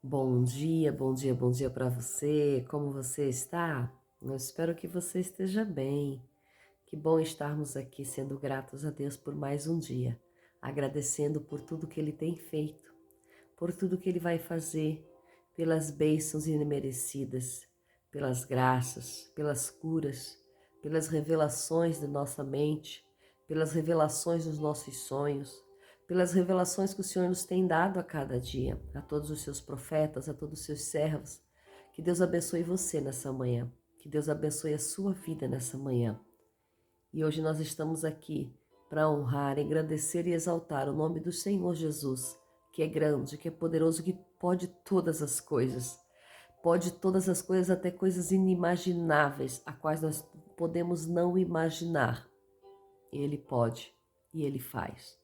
Bom dia, bom dia, bom dia para você. Como você está? Eu espero que você esteja bem. Que bom estarmos aqui sendo gratos a Deus por mais um dia, agradecendo por tudo que Ele tem feito, por tudo que Ele vai fazer, pelas bênçãos imerecidas, pelas graças, pelas curas, pelas revelações da nossa mente, pelas revelações dos nossos sonhos, pelas revelações que o Senhor nos tem dado a cada dia, a todos os seus profetas, a todos os seus servos. Que Deus abençoe você nessa manhã, que Deus abençoe a sua vida nessa manhã. E hoje nós estamos aqui para honrar, engrandecer e exaltar o nome do Senhor Jesus, que é grande, que é poderoso, que pode todas as coisas. Pode todas as coisas, até coisas inimagináveis, a quais nós podemos não imaginar. Ele pode e Ele faz.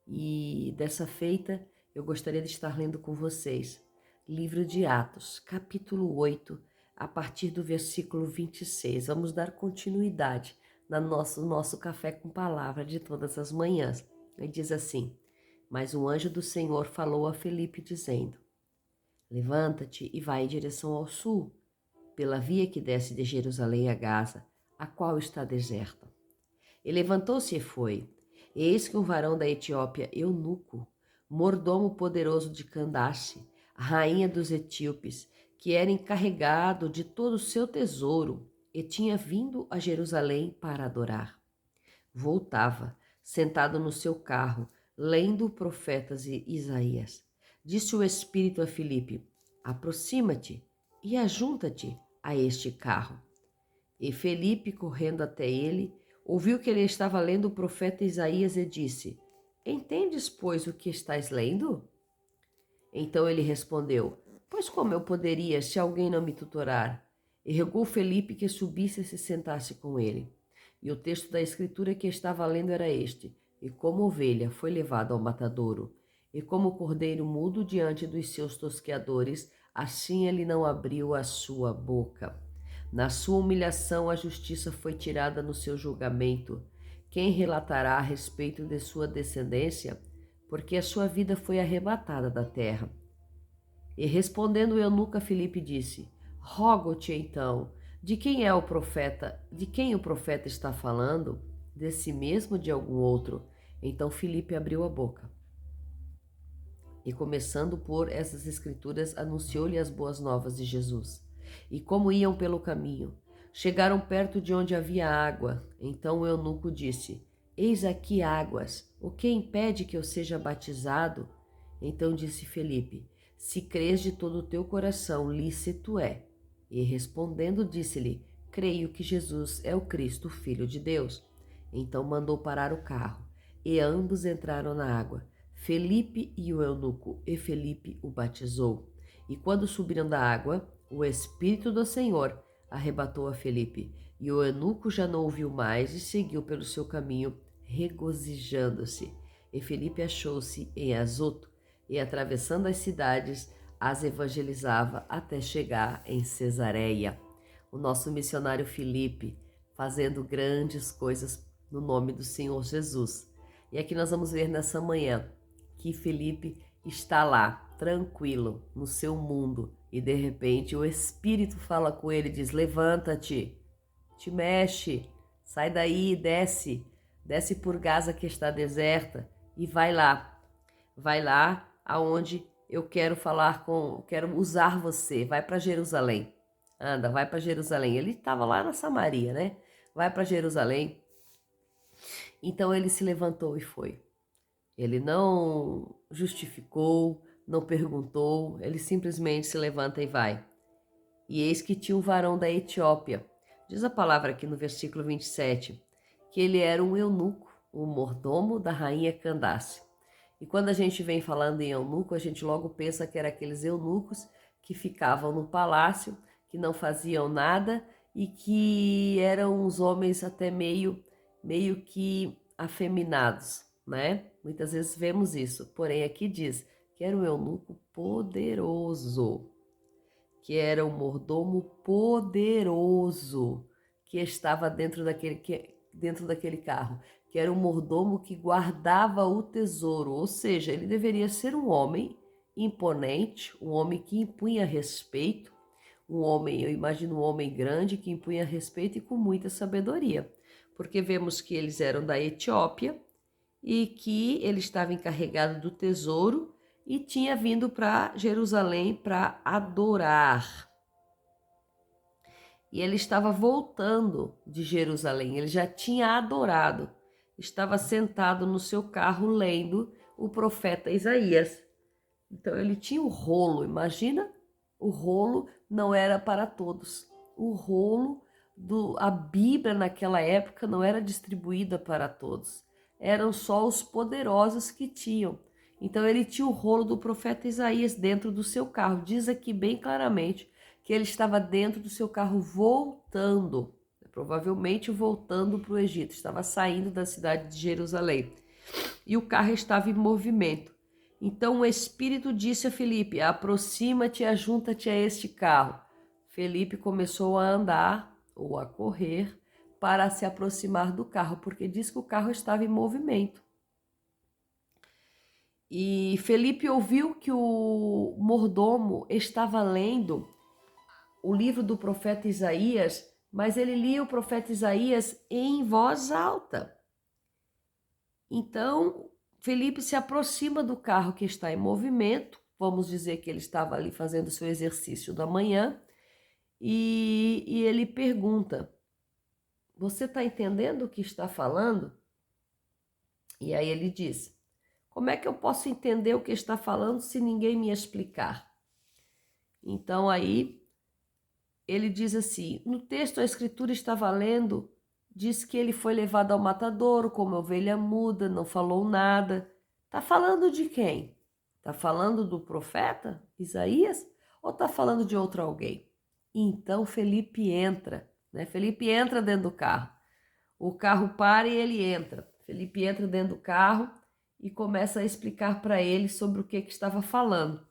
E dessa feita, eu gostaria de estar lendo com vocês livro de Atos, capítulo 8, a partir do versículo 26. Vamos dar continuidade no nosso café com palavra de todas as manhãs. Ele diz assim: Mas um anjo do Senhor falou a Felipe, dizendo: Levanta-te e vai em direção ao sul, pela via que desce de Jerusalém a Gaza, a qual está deserta. E levantou-se e foi. Eis que um varão da Etiópia, eunuco, mordomo poderoso de Candace, a rainha dos etíopes, que era encarregado de todo o seu tesouro, e tinha vindo a Jerusalém para adorar. Voltava, sentado no seu carro, lendo o profeta Isaías. Disse o Espírito a Filipe: Aproxima-te e ajunta-te a este carro. E Felipe, correndo até ele, ouviu que ele estava lendo o profeta Isaías e disse: Entendes, pois, o que estás lendo? Então ele respondeu: Pois como eu poderia, se alguém não me tutorar? E rogou Felipe que subisse e se sentasse com ele. E o texto da escritura que estava lendo era este: E como ovelha foi levado ao matadouro, e como cordeiro mudo diante dos seus tosqueadores, assim ele não abriu a sua boca. Na sua humilhação, a justiça foi tirada no seu julgamento. Quem relatará a respeito de sua descendência? Porque a sua vida foi arrebatada da terra. E respondendo o eunuco a Filipe disse: Rogo-te então, de quem é o profeta? De quem o profeta está falando? De si mesmo ou de algum outro? Então Filipe abriu a boca. E começando por essas escrituras, anunciou-lhe as boas novas de Jesus. E como iam pelo caminho, chegaram perto de onde havia água. Então o eunuco disse: Eis aqui águas, o que impede que eu seja batizado? Então disse Felipe: Se crês de todo o teu coração, lícito é. E respondendo, disse-lhe: Creio que Jesus é o Cristo, o Filho de Deus. Então mandou parar o carro, e ambos entraram na água. Felipe e o eunuco, e Felipe o batizou. E quando subiram da água, o Espírito do Senhor arrebatou a Felipe, e o eunuco já não ouviu mais e seguiu pelo seu caminho, regozijando-se. E Felipe achou-se em Azoto, e atravessando as cidades, as evangelizava até chegar em Cesareia. O nosso missionário Felipe fazendo grandes coisas no nome do Senhor Jesus. E aqui nós vamos ver nessa manhã que Felipe está lá, tranquilo, no seu mundo, e de repente o Espírito fala com ele e diz: Levanta-te, te mexe, sai daí, desce por Gaza que está deserta e vai lá aonde eu quero usar você, vai para Jerusalém, anda, vai para Jerusalém. Ele estava lá na Samaria, né? Vai para Jerusalém. Então ele se levantou e foi. Ele não justificou, não perguntou, ele simplesmente se levanta e vai. E eis que tinha um varão da Etiópia. Diz a palavra aqui no versículo 27, que ele era um eunuco, o mordomo da rainha Candace. E quando a gente vem falando em eunuco, a gente logo pensa que eram aqueles eunucos que ficavam no palácio, que não faziam nada e que eram uns homens até meio que afeminados, né? Muitas vezes vemos isso. Porém, aqui diz que era um eunuco poderoso, que era um mordomo poderoso que estava dentro daquele carro, que era um mordomo que guardava o tesouro, ou seja, ele deveria ser um homem imponente, um homem que impunha respeito, um homem, eu imagino um homem grande que impunha respeito e com muita sabedoria, porque vemos que eles eram da Etiópia e que ele estava encarregado do tesouro e tinha vindo para Jerusalém para adorar. E ele estava voltando de Jerusalém, ele já tinha adorado, estava sentado no seu carro lendo o profeta Isaías. Então ele tinha o rolo, imagina? O rolo não era para todos. O rolo a Bíblia naquela época não era distribuída para todos. Eram só os poderosos que tinham. Então ele tinha o rolo do profeta Isaías dentro do seu carro. Diz aqui bem claramente que ele estava dentro do seu carro voltando, provavelmente voltando para o Egito, estava saindo da cidade de Jerusalém. E o carro estava em movimento. Então o Espírito disse a Felipe: aproxima-te e ajunta-te a este carro. Felipe começou a andar ou a correr para se aproximar do carro, porque diz que o carro estava em movimento. E Felipe ouviu que o mordomo estava lendo o livro do profeta Isaías, mas ele lia o profeta Isaías em voz alta. Então, Felipe se aproxima do carro que está em movimento, vamos dizer que ele estava ali fazendo seu exercício da manhã, e ele pergunta: você está entendendo o que está falando? E aí ele diz: como é que eu posso entender o que está falando se ninguém me explicar? Então aí ele diz assim: no texto a escritura estava lendo, diz que ele foi levado ao matadouro como ovelha muda, não falou nada. Está falando de quem? Está falando do profeta Isaías ou está falando de outro alguém? Então Felipe entra, né? Felipe entra dentro do carro. O carro para e ele entra. Felipe entra dentro do carro e começa a explicar para ele sobre o que estava falando.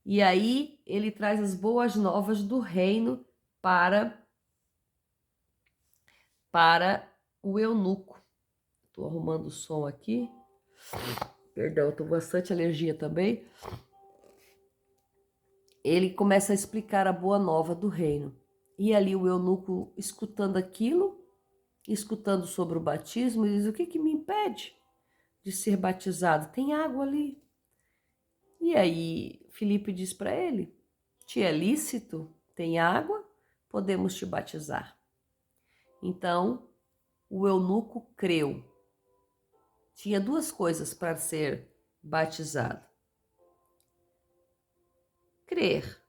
E aí ele traz as boas novas do reino para o eunuco. Estou arrumando o som aqui. Perdão, estou com bastante alergia também. Ele começa a explicar a boa nova do reino. E ali o eunuco, escutando aquilo, escutando sobre o batismo, diz: o que me impede de ser batizado? Tem água ali. E aí Filipe diz para ele: te é lícito? Tem água? Podemos te batizar. Então o eunuco creu. Tinha duas coisas para ser batizado: crer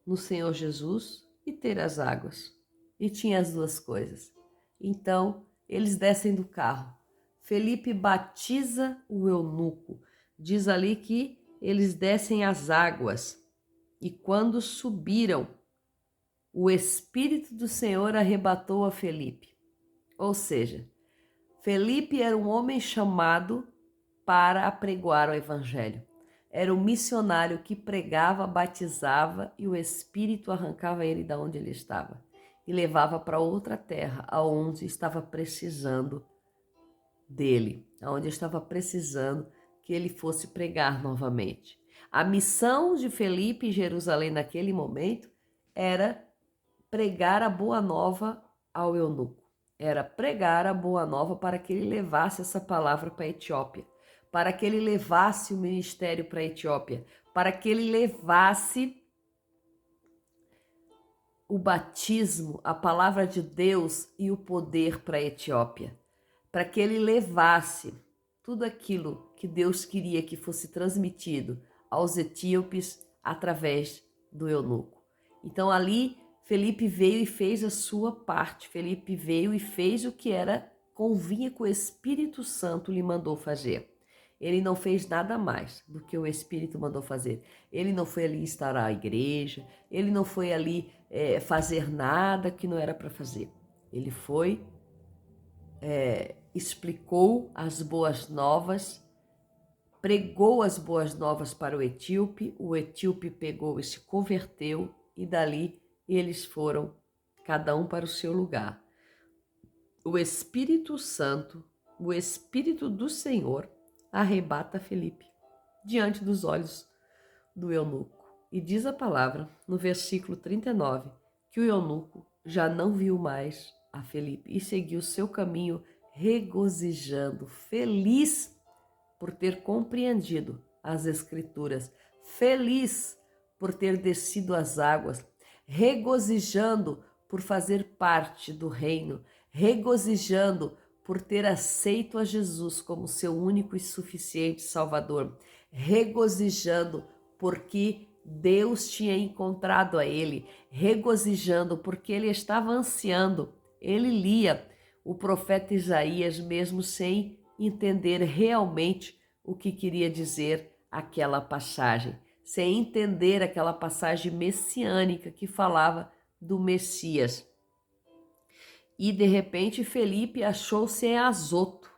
no Senhor Jesus e ter as águas. E tinha as duas coisas. Então eles descem do carro. Felipe batiza o eunuco. Diz ali que eles descem as águas. E quando subiram, o Espírito do Senhor arrebatou a Felipe. Ou seja, Felipe era um homem chamado para apregoar o Evangelho. Era um missionário que pregava, batizava e o Espírito arrancava ele de onde ele estava e levava para outra terra, aonde estava precisando dele, aonde estava precisando que ele fosse pregar novamente. A missão de Felipe em Jerusalém naquele momento era pregar a boa nova ao eunuco. Era pregar a boa nova para que ele levasse essa palavra para a Etiópia, para que ele levasse o ministério para a Etiópia, para que ele levasse o batismo, a palavra de Deus e o poder para a Etiópia, para que ele levasse tudo aquilo que Deus queria que fosse transmitido aos etíopes através do eunuco. Então ali Felipe veio e fez a sua parte. Felipe veio e fez o que convinha que o Espírito Santo lhe mandou fazer. Ele não fez nada mais do que o Espírito mandou fazer. Ele não foi ali instaurar a igreja, ele não foi ali fazer nada que não era para fazer. Ele foi, explicou as boas novas, pregou as boas novas para o etíope pegou e se converteu, e dali eles foram, cada um para o seu lugar. O Espírito Santo, o Espírito do Senhor, arrebata Felipe diante dos olhos do eunuco. E diz a palavra, no versículo 39, que o eunuco já não viu mais a Felipe e seguiu seu caminho regozijando, feliz por ter compreendido as Escrituras, feliz por ter descido as águas, regozijando por fazer parte do reino, regozijando por ter aceito a Jesus como seu único e suficiente Salvador, regozijando porque Deus tinha encontrado a ele, regozijando porque ele estava ansiando. Ele lia o profeta Isaías mesmo sem entender realmente o que queria dizer aquela passagem, sem entender aquela passagem messiânica que falava do Messias. E de repente Felipe achou-se em Azoto.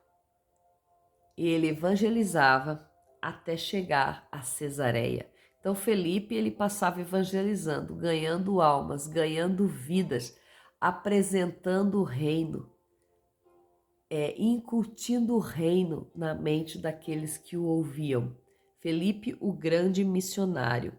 Ele evangelizava até chegar a Cesareia. Então Felipe, ele passava evangelizando, ganhando almas, ganhando vidas, apresentando o reino, incutindo o reino na mente daqueles que o ouviam. Felipe, o grande missionário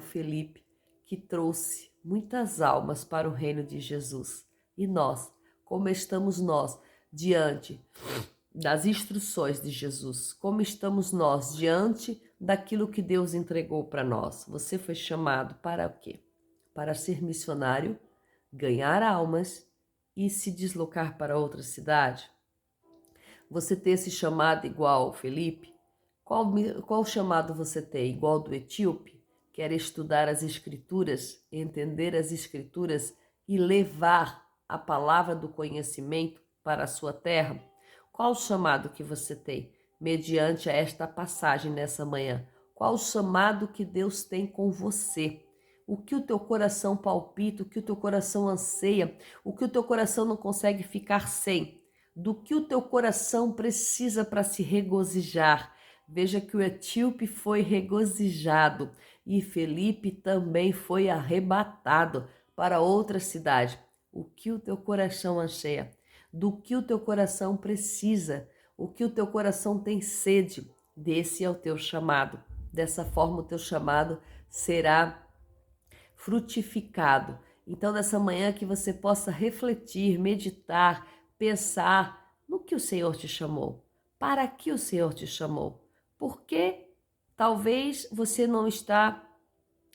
Felipe, que trouxe muitas almas para o reino de Jesus. E nós, como estamos nós diante das instruções de Jesus? Como estamos nós diante daquilo que Deus entregou para nós? Você foi chamado para o quê? Para ser missionário, ganhar almas e se deslocar para outra cidade? Você tem esse chamado igual Felipe? Qual chamado você tem? Igual do etíope? Quer estudar as Escrituras, entender as Escrituras e levar a palavra do conhecimento para a sua terra? Qual o chamado que você tem mediante a esta passagem nessa manhã? Qual o chamado que Deus tem com você? O que o teu coração palpita, o que o teu coração anseia, o que o teu coração não consegue ficar sem? Do que o teu coração precisa para se regozijar? Veja que o etíope foi regozijado e Felipe também foi arrebatado para outra cidade. O que o teu coração anseia? Do que o teu coração precisa? O que o teu coração tem sede? Desse é o teu chamado. Dessa forma o teu chamado será frutificado. Então, nessa manhã que você possa refletir, meditar, pensar no que o Senhor te chamou. Para que o Senhor te chamou? Porque talvez você não está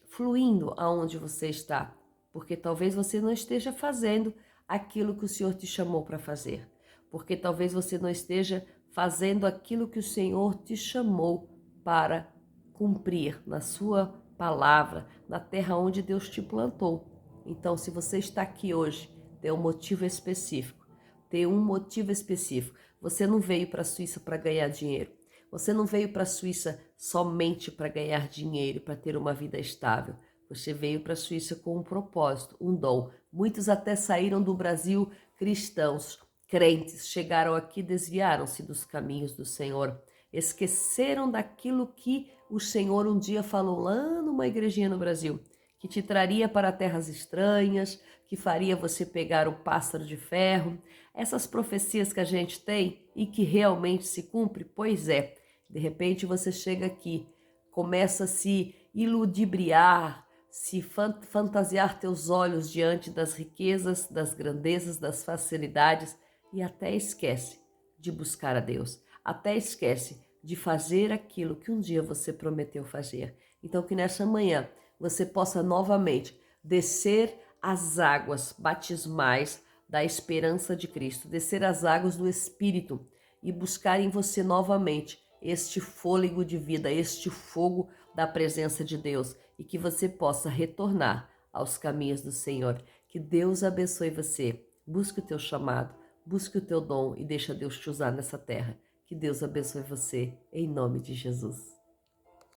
fluindo aonde você está. Porque talvez você não esteja fazendo aquilo que o Senhor te chamou para fazer. Porque talvez você não esteja fazendo aquilo que o Senhor te chamou para cumprir na sua palavra, na terra onde Deus te plantou. Então, se você está aqui hoje, tem um motivo específico. Tem um motivo específico. Você não veio para a Suíça para ganhar dinheiro. Você não veio para a Suíça somente para ganhar dinheiro, para ter uma vida estável. Você veio para a Suíça com um propósito, um dom. Muitos até saíram do Brasil cristãos, crentes, chegaram aqui, desviaram-se dos caminhos do Senhor. Esqueceram daquilo que o Senhor um dia falou lá numa igrejinha no Brasil, que te traria para terras estranhas, que faria você pegar o pássaro de ferro. Essas profecias que a gente tem e que realmente se cumpre, pois é. De repente você chega aqui, começa a se iludibriar, se fantasiar teus olhos diante das riquezas, das grandezas, das facilidades e até esquece de buscar a Deus, até esquece de fazer aquilo que um dia você prometeu fazer. Então que nessa manhã você possa novamente descer as águas batismais da esperança de Cristo, descer as águas do Espírito e buscar em você novamente este fôlego de vida, este fogo da presença de Deus e que você possa retornar aos caminhos do Senhor. Que Deus abençoe você. Busque o teu chamado, busque o teu dom e deixa Deus te usar nessa terra. Que Deus abençoe você, em nome de Jesus.